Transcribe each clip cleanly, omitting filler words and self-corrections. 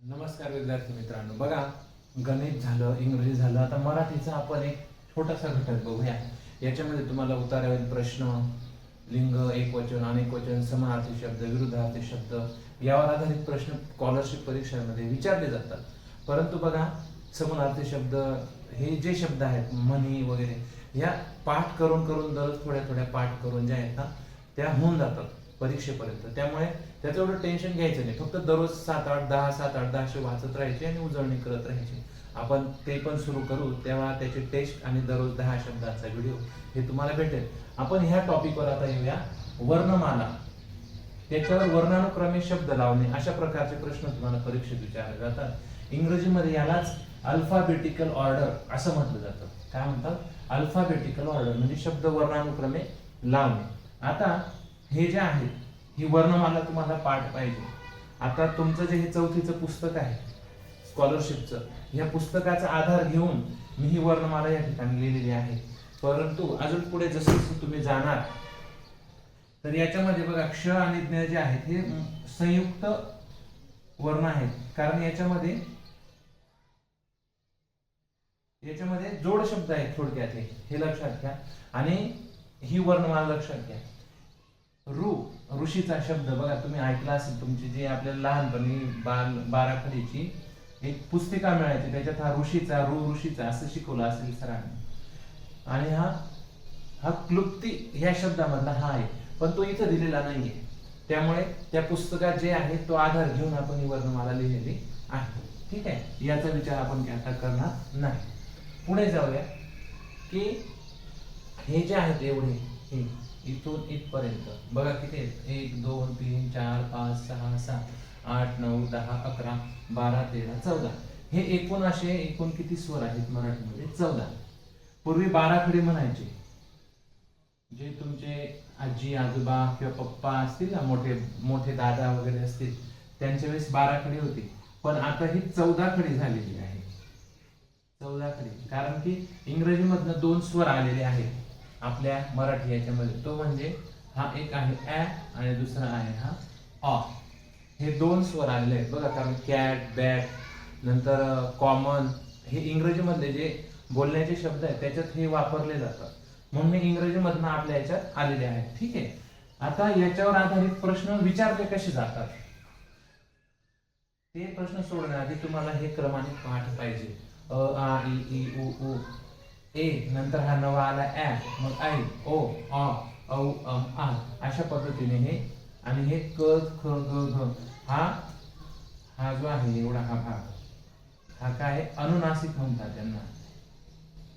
नमस्कार विद्यार्थी मित्रांनो, बघा गणित झालं, इंग्रजी झालं, आता मराठीचा आपण एक छोटासा घटक बघूया. याच्यामध्ये तुम्हाला उत्तरावरील प्रश्न, लिंग, एकवचन, अनेकवचन, समानार्थी शब्द, विरुद्धार्थी शब्द यावर आधारित प्रश्न स्कॉलरशिप परीक्षांमध्ये विचारले जातात. परंतु बघा, समानार्थी शब्द हे जे शब्द आहेत, म्हणी वगैरे, या पाठ करून करून दररोज थोड्या थोड्या पाठ करून ज्या आहेत ना त्या होऊन जातात परीक्षेपर्यंत. त्यामुळे त्याचं एवढं टेन्शन घ्यायचं नाही. फक्त दररोज 7-8-10 7-8-10 असे वाचत राहायचे आणि उजळणी करत राहायची. आपण ते पण सुरू करू, तेव्हा त्याची टेस्ट आणि दररोज 10 शब्दांचा व्हिडिओ हे तुम्हाला भेटेल. आपण ह्या टॉपिकवर आता येऊया. वर्णमाला, त्याच्यावर वर्णानुक्रमे शब्द लावणे, अशा प्रकारचे प्रश्न तुम्हाला परीक्षेत विचारले जातात. इंग्रजीमध्ये यालाच अल्फाबेटिकल ऑर्डर असं म्हटलं जातं. काय म्हणतात? अल्फाबेटिकल ऑर्डर म्हणजे शब्द वर्णानुक्रमे लावणे. आता हे जे आहे, ही वर्णमाला तुम्हाला पाठ पाहिजे. आता तुमचं जे हे चौथीचं पुस्तक आहे स्कॉलरशिपचं, या पुस्तकाचा आधार घेऊन मी ही वर्णमाला या ठिकाणी लिहिलेली आहे. परंतु अजून पुढे जसं जसं तुम्ही जाणार तर याच्यामध्ये बघा क्ष आणि ज्ञ जे आहेत हे संयुक्त वर्ण आहेत. कारण याच्यामध्ये जोड शब्द आहेत थोडक्यात, हे लक्षात घ्या. आणि ही वर्णमाला लक्षात घ्या. ऋषीचा शब्द बघा, तुम्ही ऐकला असेल, तुमची जी आपल्याला लहानपणी बाराखडीची एक पुस्तिका मिळायची, त्याच्यात हा ऋषीचा असं शिकवलं असेल सरांनी. आणि हा क्लुप्ती ह्या शब्दामधला हा आहे, पण तो इथं दिलेला नाहीये. त्यामुळे त्या पुस्तकात जे आहे तो आधार घेऊन आपण ही वर्णमाला लिहिलेली आहे. ठीक आहे, याचा विचार आपण आता करणार नाही. पुढे जाऊया की हे जे आहेत एवढे, हे इथून इथपर्यंत बघा किती आहेत? 1 2 3 4 5 6 7 8 9 10 11 12 13 14. हे एकूण किती स्वर आहेत मराठीमध्ये? 14. पूर्वी बाराखडी म्हणायचे. जे तुमचे आजी आजोबा किंवा पप्पा असतील ना, मोठे मोठे दादा वगैरे असतील, त्यांच्या वेळेस बाराखडी होती. पण आता ही 14 खडी झालेली आहे. 14 खडी, कारण की इंग्रजीमधनं 2 स्वर आलेले आहेत आपल्या मराठी याच्यामध्ये. तो म्हणजे हा एक आहे ॲ आणि दुसरा आहे हा ऑ. हे 2 स्वर आलेले आहेत बघा. कारण कॅट, बॅट, नंतर कॉमन, हे इंग्रजीमधले जे बोलण्याचे शब्द आहेत त्याच्यात हे वापरले जातात. म्हणून हे इंग्रजीमधनं आपल्या याच्यात आलेले आहेत. ठीक आहे, आता याच्यावर आधारित प्रश्न विचारले कसे जातात ते प्रश्न सोडण्याआधी तुम्हाला हे क्रमाने पाठ पाहिजे. अ आ इ ई उ ऊ ए, नंतर हा नवा आला ॲ, मग ऐ, ओ, ऑ, औ, आ, अशा पद्धतीने हे. आणि हे क, ख, ग, घ, हा जो आहे एवढा हा भाग, हा काय अनुनासिक म्हणतात त्यांना.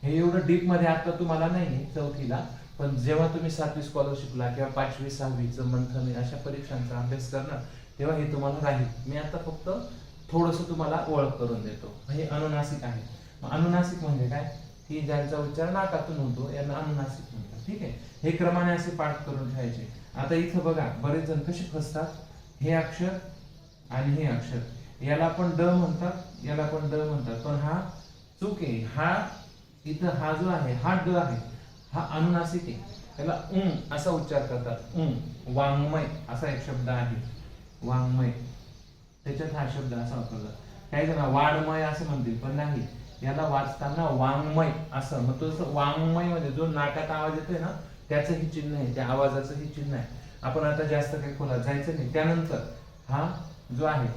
हे एवढं डीप मध्ये आता तुम्हाला नाही चौथीला, पण जेव्हा तुम्ही 7वी स्कॉलरशिपला किंवा 5वी 6वीचं मंथन अशा परीक्षांचा अभ्यास करणार तेव्हा हे तुम्हाला राहील. मी आता फक्त थोडस तुम्हाला ओळख करून देतो. हे अनुनासिक आहे. अनुनासिक म्हणजे काय? की ज्यांचा उच्चार नाकातून होतो यांना अनुनासिक म्हणतात. ठीक आहे, हे क्रमाने असे पाठ करून ठेवायचे. आता इथं बघा बरेच जण कसे फसतात. हे अक्षर आणि हे अक्षर, याला पण ड म्हणतात, याला पण ड म्हणतात, पण हा चूक आहे. हा इथं हा जो आहे हा ड आहे, हा अनुनासिक आहे. त्याला असा उच्चार करतात. वाङ्मय असा एक शब्द आहे, वाङ्मय, त्याच्यात हा शब्द असा वापरला. काही जण वाङ्मय असं म्हणतील, पण नाही, याला वाचताना वाङ्मय असं. मग तो वाङ्मय मध्ये जो नाकात आवाज येतोय ना त्याचं ही चिन्ह आहे, त्या आवाजाचं ही चिन्ह आहे. आपण आता जास्त काही खोलात जायचं नाही. त्यानंतर हा जो आहे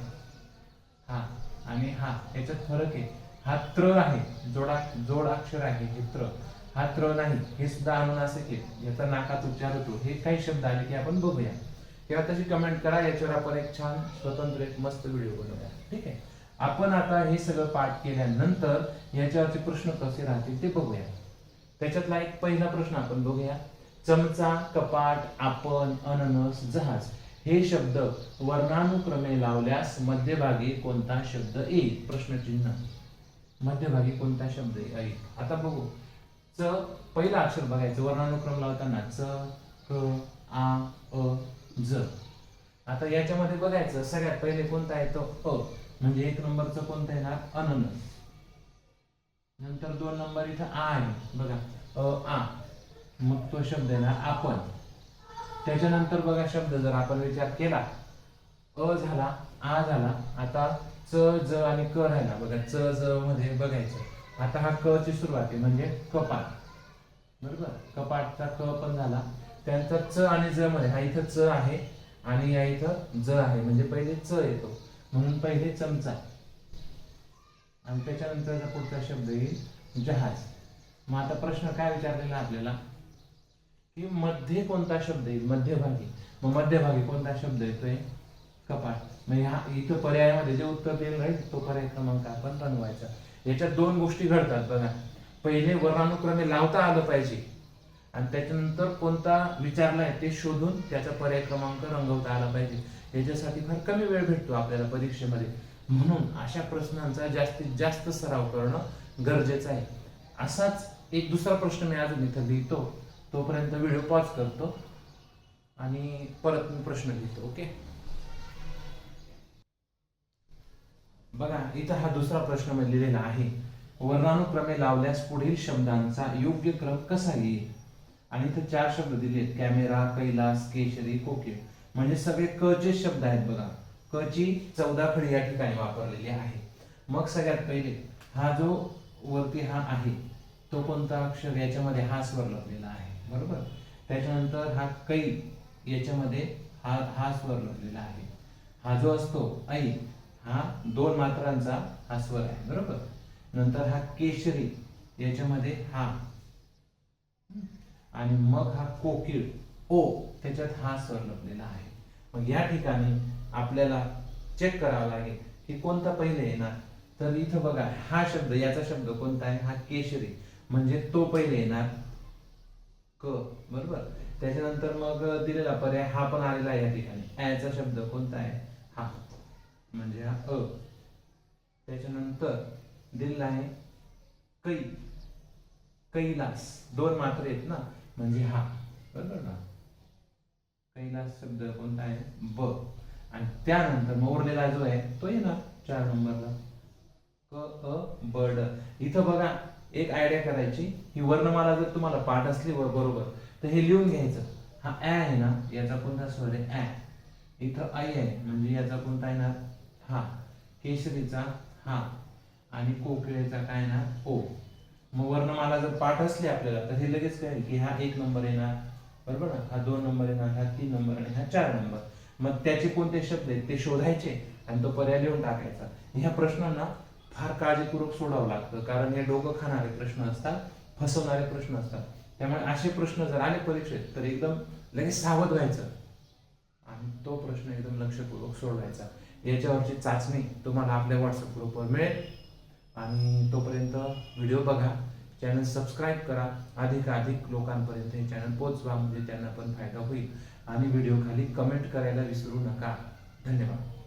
हा आणि हा, याच्यात फरक आहे. हा त्र आहे, जोड अक्षर आहे हे त्र. हा त्र नाही, हे सुद्धा अनुनासिक आहे, याचा नाकात उच्चार होतो. हे काही शब्द आले की आपण बघूया किंवा तशी कमेंट करा. याच्यावर आपण एक छान स्वतंत्र एक मस्त व्हिडिओ बनवूया. ठीक आहे, आपण आता हे सगळं पाठ केल्यानंतर याच्यावरचे प्रश्न कसे राहतील ते बघूया. त्याच्यातला एक पहिला प्रश्न आपण बघूया. चमचा, कपाट, आपण, अननस, जहाज हे शब्द वर्णानुक्रमे लावल्यास मध्यभागी कोणता शब्द येईल? प्रश्नचिन्ह. मध्यभागी कोणता शब्द येईल? आता बघू. च पहिला अक्षर बघायचं वर्णानुक्रम लावताना. च, क, आ, अ, ज. आता याच्यामध्ये बघायचं सगळ्यात पहिले कोणता आहे तो अ, म्हणजे 1 नंबरचं कोणतं येणार? अननस. नंतर 2 नंबर इथं आ आहे बघा, अ, आ, मग तो शब्द येणार आपण. त्याच्यानंतर बघा शब्द जर आपण विचार केला, अ झाला, आ झाला. आता च, ज आणि क राहिला बघा. च, ज मध्ये बघायचं. आता हा क ची सुरुवात आहे म्हणजे कपाट. बरोबर, कपाटचा क पण झाला. त्यानंतर च आणि ज मध्ये, हा इथं च आहे आणि या इथं ज आहे, म्हणजे पहिले च येतो, म्हणून पहिले चमचा. आणि त्याच्यानंतर पुढचा शब्द येईल जहाज. मग आता प्रश्न काय विचारलेला आपल्याला की मध्ये कोणता शब्द येईल, मध्यभागी. मग मध्यभागी कोणता शब्द येतोय, कपाट. मग ह्या इथं पर्यायामध्ये जे उत्तर दिलं राहील तो पर्याय क्रमांक आपण बनवायचा. याच्यात दोन गोष्टी घडतात बघा. पहिले वर्णानुक्रमे लावता आलं पाहिजे आणि त्याच्यानंतर कोणता विचारलाय ते शोधून त्याचा पर्याय क्रमांक रंगवता आला पाहिजे. याच्यासाठी फार कमी वेळ भेटतो आपल्याला परीक्षेमध्ये, म्हणून अशा प्रश्नांचा जास्तीत जास्त सराव करणं गरजेचं आहे. असाच एक दुसरा प्रश्न मी अजून इथं लिहितो, तोपर्यंत व्हिडिओ पॉज करतो आणि परत मी प्रश्न लिहितो. ओके, बघा इथं हा दुसरा प्रश्न मी लिहिलेला आहे. वर्णानुक्रमे लावल्यास पुढील शब्दांचा योग्य क्रम कसा येईल. आणि इथे 4 शब्द दिलेत, कॅमेरा, कैलास, केशरी, कोकिळ. म्हणजे सगळे क चे शब्द आहेत बघा. क ची 14 खडी या ठिकाणी वापरलेली आहे. मग सगळ्यात पहिले हा जो वरती हा आहे तो कोणता अक्षर, याच्यामध्ये हा स्वर लपलेला आहे. बरोबर, त्याच्यानंतर हा कै, याच्यामध्ये हा स्वर लपलेला आहे. हा जो असतो ऐ, हा 2 मात्रांचा हा स्वर आहे. बरोबर, नंतर हा केशरी, याच्यामध्ये हा, आणि मग हा कोकिळ ओ, त्याच्यात हा स्वर लपलेला आहे. मग या ठिकाणी आपल्याला चेक करावं लागेल की कोणता पहिले येणार. तर इथं बघा हा शब्द, याचा शब्द कोणता आहे, हा केशरी, म्हणजे तो पहिले येणार क. बरोबर, त्याच्यानंतर मग दिलेला पर्याय हा पण आलेला आहे या ठिकाणी. ॲचा शब्द कोणता आहे, हा, म्हणजे हा अ. त्याच्यानंतर दिलेला आहे कै, कैलास, 2 मात्रे आहेत ना, म्हणजे हा. बरोबर ना, कैलास शब्द कोणता आहे, ब. आणि त्यानंतर मग उरलेला जो आहे तो येणार 4 नंबरला, क अ ब ड. इथं बघा एक आयडिया करायची, ही वर्णमाला जर तुम्हाला पाठ असली बरोबर तर हे लिहून घ्यायचं. हा ऍ आहे ना, याचा कोणता स्वर आहे, ऍ. इथं आई आहे, म्हणजे याचा कोणता येणार, हा. केशरीचा हा, आणि कोकिळेचा काय येणार, ओ. मग वर्णमाला जर पाठ असली आपल्याला तर हे लगेच कळेल की हा 1 नंबर येणार. बरोबर ना, हा 2 नंबर येणार, हा 3 नंबर आणि हा 4 नंबर. मग त्याचे कोणते शब्द आहेत ते शोधायचे आणि तो पर्याय लिहून टाकायचा. ह्या प्रश्नांना फार काळजीपूर्वक सोडावं लागतं, कारण हे डोकं खाणारे प्रश्न असतात, फसवणारे प्रश्न असतात. त्यामुळे असे प्रश्न जर आले परीक्षेत तर एकदम लगेच सावध व्हायचं आणि तो प्रश्न एकदम लक्षपूर्वक सोडवायचा. याच्यावरची चाचणी तुम्हाला आपल्या व्हॉट्सअप ग्रुपवर मिळेल. आणि तोपर्यंत व्हिडिओ बघा, चॅनल सबस्क्राईब करा, अधिकाधिक लोकांपर्यंत हे चॅनल पोहोचवा, म्हणजे त्यांना पण फायदा होईल. आणि व्हिडिओ खाली कमेंट करायला विसरू नका. धन्यवाद.